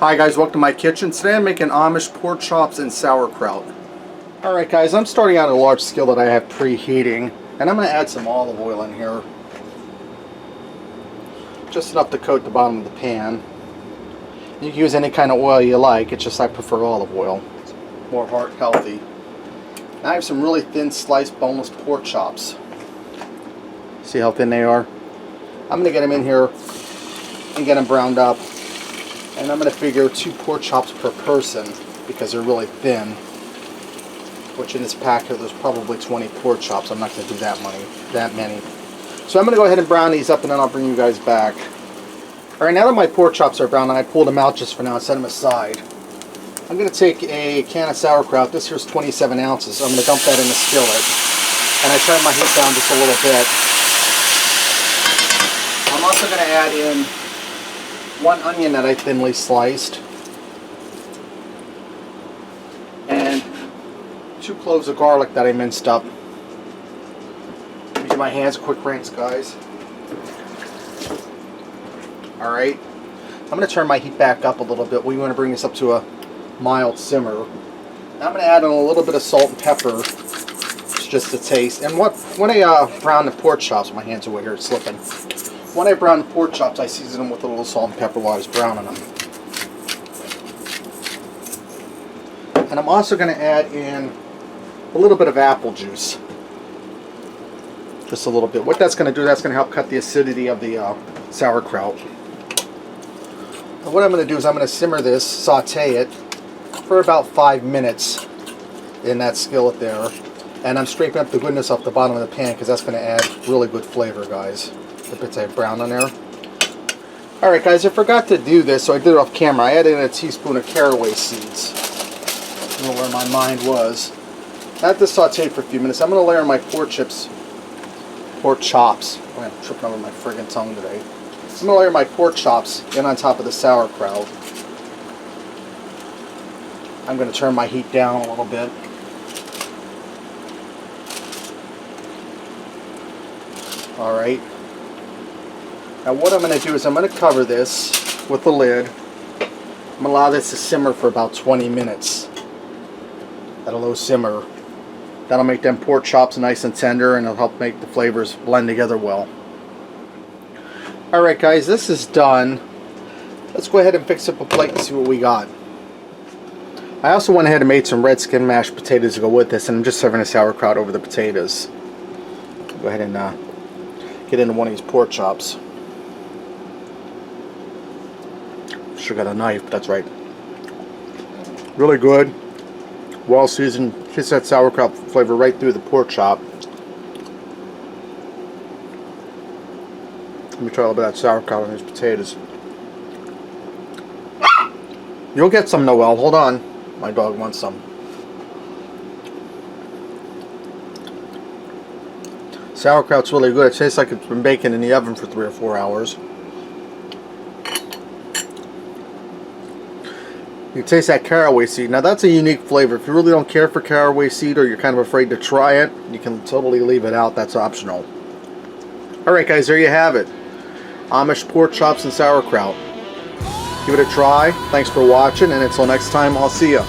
Hi guys, welcome to my kitchen. Today I'm making Amish pork chops and sauerkraut. Alright guys, I'm starting out a large skillet I have preheating, and I'm going to add some olive oil in here. Just enough to coat the bottom of the pan. You can use any kind of oil you like, it's just I prefer olive oil. It's more heart healthy. Now I have some really thin sliced boneless pork chops. See how thin they are? I'm going to get them in here and get them browned up. And I'm going to figure 2 pork chops per person because they're really thin. Which in this pack here, there's probably 20 pork chops. I'm not going to do that many. So I'm going to go ahead and brown these up, and then I'll bring you guys back. Alright, now that my pork chops are brown, and I pulled them out just for now and set them aside, I'm going to take a can of sauerkraut. This here's 27 ounces. I'm going to dump that in the skillet. And I turn my heat down just a little bit. I'm also going to add in 1 onion that I thinly sliced, and 2 cloves of garlic that I minced up. Let me give my hands a quick rinse, guys. Alright, I'm going to turn my heat back up a little bit. We want to bring this up to a mild simmer. Now I'm going to add in a little bit of salt and pepper, just to taste. And when I brown the pork chops, my hands are way here, it's slipping. When I brown the pork chops, I season them with a little salt and pepper while I was browning them. And I'm also going to add in a little bit of apple juice. Just a little bit. What that's going to do, that's going to help cut the acidity of the sauerkraut. And what I'm going to do is I'm going to simmer this, saute it, for about 5 minutes in that skillet there. And I'm scraping up the goodness off the bottom of the pan because that's going to add really good flavor, guys. The bits I have brown on there. Alright guys, I forgot to do this, so I did it off camera. I added in a teaspoon of caraway seeds. I don't know where my mind was. I have to saute for a few minutes. I'm going to layer my pork chops. I'm tripping over my friggin' tongue today. I'm going to layer my pork chops in on top of the sauerkraut. I'm going to turn my heat down a little bit. Alright. Now what I'm going to do is I'm going to cover this with the lid. I'm going to allow this to simmer for about 20 minutes at a low simmer. That'll make them pork chops nice and tender, and it'll help make the flavors blend together well. Alright guys, this is done. Let's go ahead and fix up a plate and see what we got. I also went ahead and made some red skin mashed potatoes to go with this, and I'm just serving the sauerkraut over the potatoes. Go ahead and get into one of these pork chops. Should have got a knife, but that's right. Really good, well seasoned. Gets that sauerkraut flavor right through the pork chop. Let me try a little bit of that sauerkraut on these potatoes. You'll get some, Noel. Hold on. My dog wants some. Sauerkraut's really good. It tastes like it's been baking in the oven for 3 or 4 hours. You taste that caraway seed. Now that's a unique flavor. If you really don't care for caraway seed, or you're kind of afraid to try it, you can totally leave it out. That's optional. Alright guys, there you have it. Amish pork chops and sauerkraut. Give it a try. Thanks for watching, and until next time, I'll see ya.